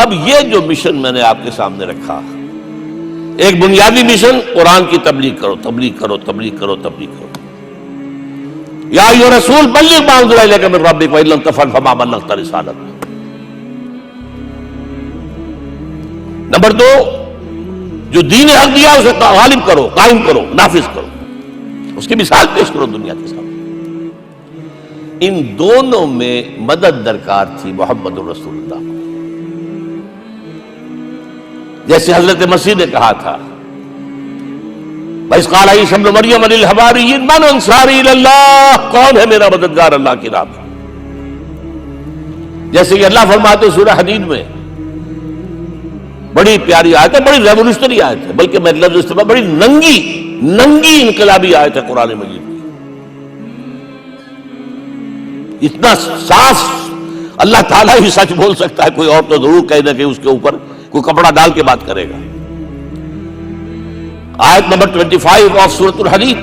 اب یہ جو مشن میں نے آپ کے سامنے رکھا، ایک بنیادی مشن قرآن کی تبلیغ کرو، تبلیغ کرو، تبلیغ کرو، تبلیغ کرو۔ یا ایھا رسول بلغ ما انزل الیک من ربک وان لم تفعل فما بلغت رسالتہ۔ نمبر 2، جو دین حق دیا اسے غالب کرو، قائم کرو، نافذ کرو، اس کی مثال پیش کرو دنیا کے سامنے۔ ان دونوں میں مدد درکار تھی محمد الرسول اللہ کو۔ جیسے حضرت مسیح نے کہا تھا، وَإِذْ قَالَ عِيسَىٰ ابْنُ مَرْيَمَ لِلْحَوَارِيِّينَ مَنْ أَنصَارِي إِلَى اللَّهِ، کون ہے میرا مددگار اللہ کی راہ میں؟ جیسے کہ اللہ فرماتے ہیں سورہ حدید میں، بڑی پیاری آیت ہے، بڑی ریولوشنری آیت ہے، بلکہ میں لفظ استعمال، بڑی ننگی انقلابی آیت ہے قرآن مجید کی۔ اتنا صاف اللہ تعالیٰ ہی سچ بول سکتا ہے، کوئی اور تو ضرور کہیں نہ کہ اس کے اوپر کوئی کپڑا ڈال کے بات کرے گا۔ آیت نمبر 25 آف سورۃ الحدید،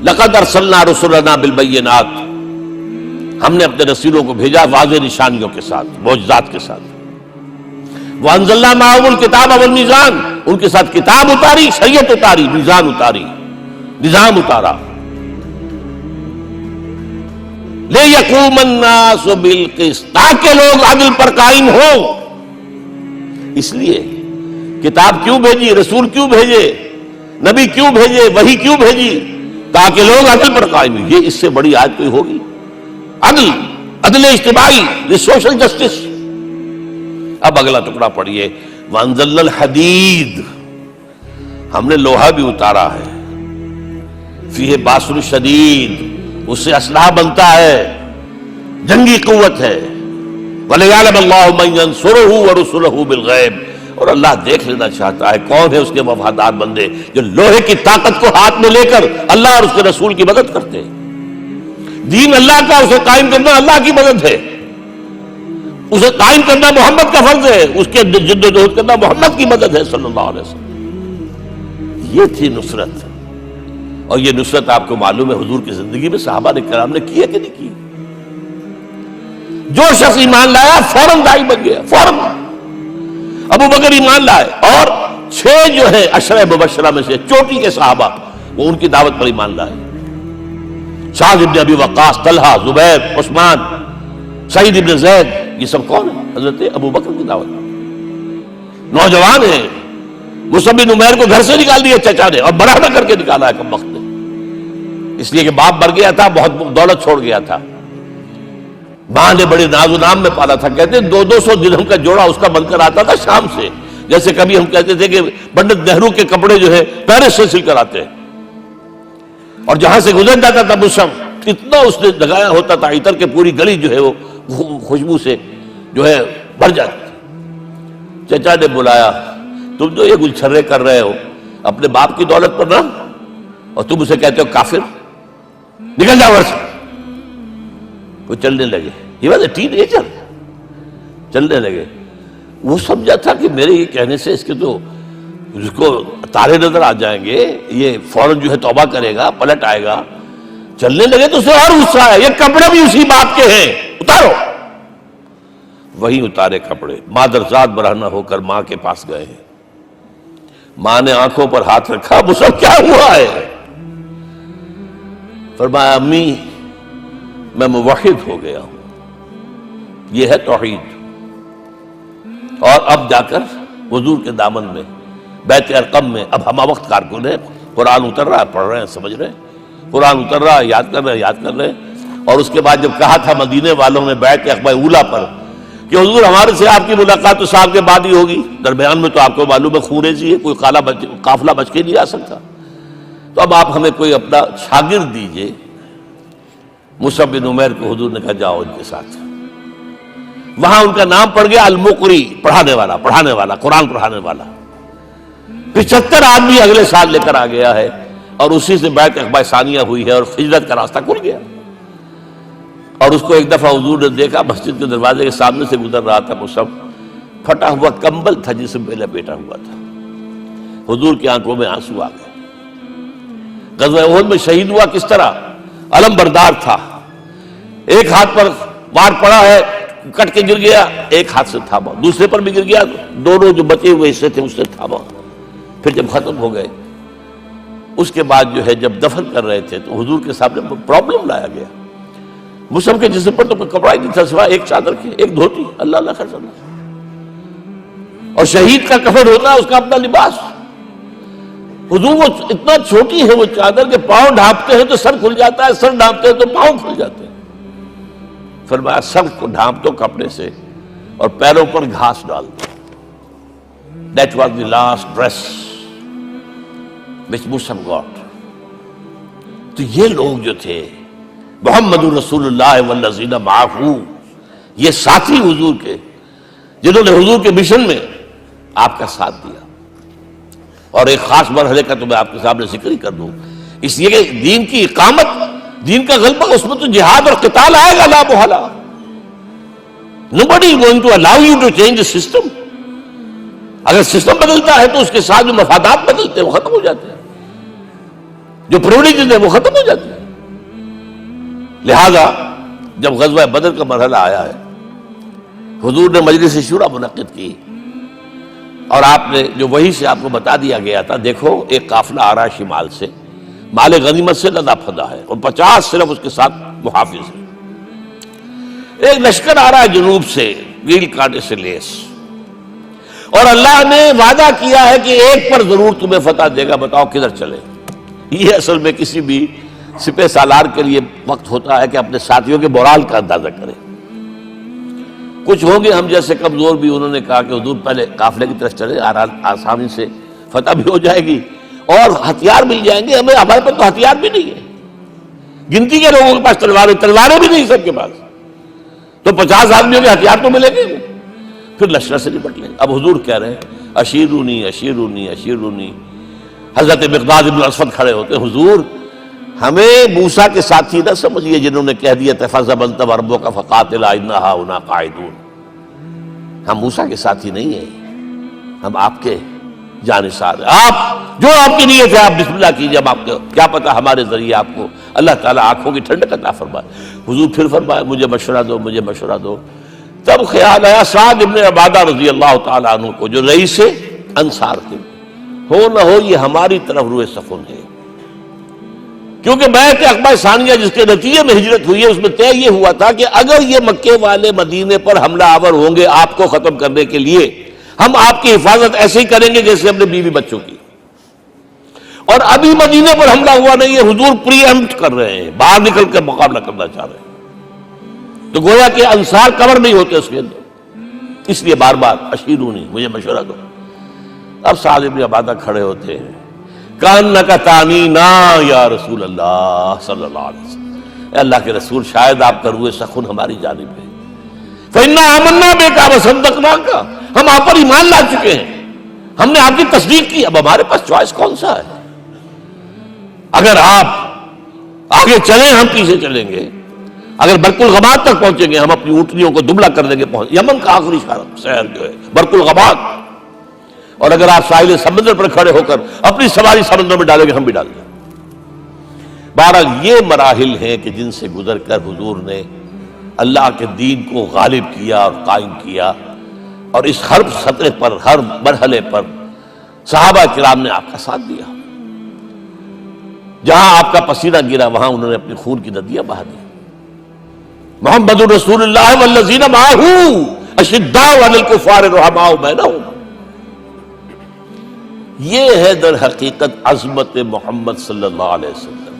لقد ارسلنا رسلنا بالبینات، ہم نے اپنے رسولوں کو بھیجا واضح نشانیوں کے ساتھ، معجزات کے ساتھ۔ وانزلنا معهم الکتاب والمیزان، ان کے ساتھ کتاب اتاری، شریعت اتاری، میزان اتاری، نظام اتارا۔ لِيَقُومَ النَّاسُ بِالْقِسْطِ، تاکہ لوگ عدل پر قائم ہوں۔ اس لیے کتاب کیوں بھیجی، رسول کیوں بھیجے، نبی کیوں بھیجے، وحی کیوں بھیجی؟ تاکہ لوگ عدل پر قائم ہوں۔ یہ اس سے بڑی آیت کوئی ہوگی؟ عدل اجتماعی، سوشل جسٹس۔ اب اگلا ٹکڑا پڑھیے، وَأَنزَلْنَا الْحَدِيدَ، ہم نے لوہا بھی اتارا ہے، فِيهِ بَأْسٌ شَدِيدٌ، اس سے اسلحہ بنتا ہے، جنگی قوت ہے۔ وَلِيَعْلَمَ اللَّهُ مَن يَنصُرُهُ وَرُسُلَهُ بِالْغَيْبِ، اور اللہ دیکھ لینا چاہتا ہے کون ہے اس کے وفادار بندے جو لوہے کی طاقت کو ہاتھ میں لے کر اللہ اور اس کے رسول کی مدد کرتے ہیں۔ دین اللہ کا، اسے قائم کرنا اللہ کی مدد ہے، اسے قائم کرنا محمد کا فرض ہے، اس کے جد و جہد کرنا محمد کی مدد ہے صلی اللہ علیہ وسلم۔ یہ تھی نصرت، اور یہ نصرت آپ کو معلوم ہے حضور کی زندگی میں صحابہ کرام نے کی ہے کہ نہیں کی؟ جو شخص ایمان لایا فوراً داعی بن گیا، فوراً۔ ابو بکر ایمان لائے، اور 6 جو ہے عشرہ مبشرہ میں سے چوٹی کے صحابہ، وہ ان کی دعوت پر ایمان لائے۔ سعد ابن ابی وقاص، طلحہ، زبیر، عثمان، سعید ابن زید، یہ سب کون ہیں؟ حضرت ابو بکر کی دعوت۔ نوجوان ہیں، مصعب بن عمیر کو گھر سے نکال دیا چچا نے، اور بڑا نہ کر کے نکالا ہے کم وقت نے، اس لیے کہ باپ مر گیا تھا، بہت دولت چھوڑ گیا تھا، ماں نے بڑے ناز و نام میں پالا تھا۔ کہتے ہیں 200 درہم کا جوڑا اس کا بن کر آتا تھا شام سے، جیسے کبھی ہم کہتے تھے کہ پنڈت نہرو کے کپڑے جو ہے پیرس سے سل کر آتے ہیں، اور جہاں سے گزر جاتا تھا مصعب، اتنا اس نے لگایا ہوتا تھا عطر کے پوری گلی جو ہے وہ خوشبو سے جو ہے بھر جاتی تھی۔ چچا نے بلایا، تم جو یہ گلچھرے کر رہے ہو اپنے باپ کی دولت پر نہ، اور تم اسے کہتے ہو کافر، نکل جاؤ گھر سے۔ وہ چلنے لگے، یہ بات ہے، ٹین ایجر چلنے لگے۔ وہ سمجھا تھا کہ میرے یہ کہنے سے اس کے تو اس کو تارے نظر آ جائیں گے، یہ فوراً جو ہے توبہ کرے گا، پلٹ آئے گا۔ چلنے لگے تو اسے اور غصہ آیا، یہ کپڑے بھی اسی باپ کے ہیں، اتارو۔ وہی اتارے کپڑے، مادرزاد برہنہ ہو کر ماں کے پاس گئے ہیں۔ ماں نے آنکھوں پر ہاتھ رکھا، مصعب کیا ہوا ہے؟ فرمایا امی میں موحد ہو گیا ہوں، یہ ہے توحید۔ اور اب جا کر حضور کے دامن میں بیت ارقم میں اب ہمہ وقت کارکن ہے، قرآن اتر رہا ہے، پڑھ رہے ہیں، سمجھ رہے ہیں، قرآن اتر رہا ہے، یاد کر رہے ہیں۔ اور اس کے بعد جب کہا تھا مدینے والوں نے بیعت عقبہ اولیٰ پر کہ حضور ہمارے سے آپ کی ملاقات تو سال کے بعد ہی ہوگی، درمیان میں تو آپ کو معلوم ہے خونریزی ہے، کوئی قافلہ بچ کے نہیں آ سکتا، تو اب آپ ہمیں کوئی اپنا شاگرد دیجئے۔ مصعب بن عمیر کو حضور نے کہا جاؤ ان کے ساتھ۔ وہاں ان کا نام پڑ گیا المقری، پڑھانے والا، قرآن پڑھانے والا۔ 75 آدمی اگلے سال لے کر آ گیا ہے، اور اسی سے بیعت عقبہ ثانیہ ہوئی ہے، اور ہجرت کا راستہ کھل گیا۔ اور اس کو ایک دفعہ حضور نے دیکھا، مسجد کے دروازے کے سامنے سے گزر رہا تھا مصعب، پھٹا ہوا کمبل تھا جس میں لپیٹا ہوا تھا۔ حضور کی آنکھوں میں آنسو آ گئے۔ غزوہ احد میں شہید ہوا کس طرح؟ علم بردار تھا، ایک ہاتھ پر وار پڑا ہے، کٹ کے گر گیا، ایک ہاتھ سے تھاما، دوسرے پر بھی گر گیا، دونوں جو بچے ہوئے حصے تھے اس سے تھاما. پھر جب ختم ہو گئے اس کے بعد جو ہے جب دفن کر رہے تھے تو حضور کے سامنے پرابلم لایا گیا. مصعب کے جسم پر تو کوئی کپڑا ہی نہیں تھا سوائے ایک چادر کے، ایک دھوتی. اللہ اللہ خیر صلی اللہ. اور شہید کا کفن ہوتا ہے اس کا اپنا لباس. حضور وہ اتنا چھوٹی ہے وہ چادر کہ پاؤں ڈھانپتے ہیں تو سر کھل جاتا ہے، سر ڈھانپتے ہیں تو پاؤں کھل جاتے ہیں. فرمایا سر کو ڈھانپ دو کپڑے سے اور پیروں پر گھاس ڈال دو. That was the last dress which Musab got. تو یہ لوگ جو تھے محمد رسول اللہ والذین معہ، یہ ساتھی حضور کے جنہوں نے حضور کے مشن میں آپ کا ساتھ دیا. اور ایک خاص مرحلے کا تو میں آپ کے سامنے ذکر ہی کر دوں، اس لیے کہ دین کی اقامت، دین کا غلبہ، اس میں تو جہاد اور قتال آئے گا لا محالہ. Nobody is going to allow you to change the system. اگر سسٹم بدلتا ہے تو اس کے ساتھ جو مفادات بدلتے ہیں وہ ختم ہو جاتے ہیں، جو پریولیجز ہیں وہ ختم ہو جاتے ہیں. لہذا جب غزوہ بدر کا مرحلہ آیا ہے، حضور نے مجلس شورا منعقد کی اور آپ نے جو وحی سے آپ کو بتا دیا گیا تھا، دیکھو ایک قافلہ آ رہا ہے شمال سے، مال غنیمت سے لدا پھدا ہے اور 50 صرف اس کے ساتھ محافظ ہیں. ایک لشکر آ رہا ہے جنوب سے گیل کانٹے سے لیس، اور اللہ نے وعدہ کیا ہے کہ ایک پر ضرور تمہیں فتح دے گا. بتاؤ کدھر چلے؟ یہ اصل میں کسی بھی سپہ سالار کے لیے وقت ہوتا ہے کہ اپنے ساتھیوں کے مورال کا اندازہ کرے. کچھ ہوں گے ہم جیسے کمزور بھی، انہوں نے کہا کہ حضور پہلے قافلے کی طرف چلے، آسانی سے فتح بھی ہو جائے گی اور ہتھیار مل جائیں گے ہمیں. ہمارے پاس تو ہتھیار بھی نہیں ہے، گنتی کے لوگوں کے پاس تلواریں بھی نہیں سب کے پاس، تو 50 آدمیوں کے ہتھیار تو ملیں گے. پھر لشکر سے نپٹ لیں. اب حضور کہہ رہے ہیں اشیرونی اشیرونی اشیرونی. حضرت مقداد بن اسود کھڑے ہوتے ہیں، حضور ہمیں موسیٰ کے ساتھی نہ سمجھیے جنہوں نے کہہ دیا فَاذْهَبْ أَنْتَ وَرَبُّكَ فَقَاتِلَا إِنَّا هَاهُنَا قَاعِدُونَ. ہم موسیٰ کے ساتھی نہیں ہیں، ہم آپ کے جانثار ہیں. آپ جو آپ کی نیت ہے آپ بسم اللہ کیجیے، اب آپ کو کیا پتا ہمارے ذریعے آپ کو اللہ تعالیٰ آنکھوں کی ٹھنڈک عطا فرمائے. حضور پھر فرمائے مجھے مشورہ دو، مجھے مشورہ دو. تب خیال آیا سعد ابن عبادہ رضی اللہ تعالیٰ عنہ کو جو رئیس انصار تھے، ہو نہ ہو یہ ہماری طرف روئے سخن ہے، کیونکہ بیعت عقبہ ثانیہ جس کے نتیجے میں ہجرت ہوئی ہے اس میں طے یہ ہوا تھا کہ اگر یہ مکے والے مدینے پر حملہ آور ہوں گے آپ کو ختم کرنے کے لیے، ہم آپ کی حفاظت ایسے ہی کریں گے جیسے اپنے بیوی بچوں کی. اور ابھی مدینے پر حملہ ہوا نہیں ہے، حضور پری ایمپٹ کر رہے ہیں، باہر نکل کے مقابلہ کرنا چاہ رہے ہیں. تو گویا کہ انصار کور نہیں ہوتے اس کے اندر، اس لیے بار بار اشیرونی مجھے مشورہ دو. اب سعد بن عبادہ کھڑے ہوتے ہیں، کانک تعنینا یا رسول اللہ صلی اللہ علیہ وسلم. اے اللہ کے رسول شاید آپ کا روئے سخن ہماری جانب ہے. فإنا آمنا بک وصدقناک، ہم آپ پر ایمان لا چکے ہیں، ہم نے آپ کی تصدیق کی، اب ہمارے پاس چوائس کون سا ہے؟ اگر آپ آگے چلیں ہم پیچھے چلیں گے، اگر برق الغماد تک پہنچیں گے ہم اپنی اونٹنیوں کو دبلا کر دیں گے. یمن کا آخری شہر جو ہے برق الغماد، اور اگر آپ ساحل سمندر پر کھڑے ہو کر اپنی سواری سمندر میں ڈالیں گے ہم بھی ڈال دیں. بہرحال یہ مراحل ہیں کہ جن سے گزر کر حضور نے اللہ کے دین کو غالب کیا اور قائم کیا، اور اس ہر سطح پر ہر مرحلے پر صحابہ کرام نے آپ کا ساتھ دیا. جہاں آپ کا پسینہ گرا وہاں انہوں نے اپنی خون کی ندیاں بہا دی. محمد رسول اللہ والذین معہ اشداء علی الکفار رحماء بینہم. یہ ہے در حقیقت عظمت محمد صلی اللہ علیہ وسلم.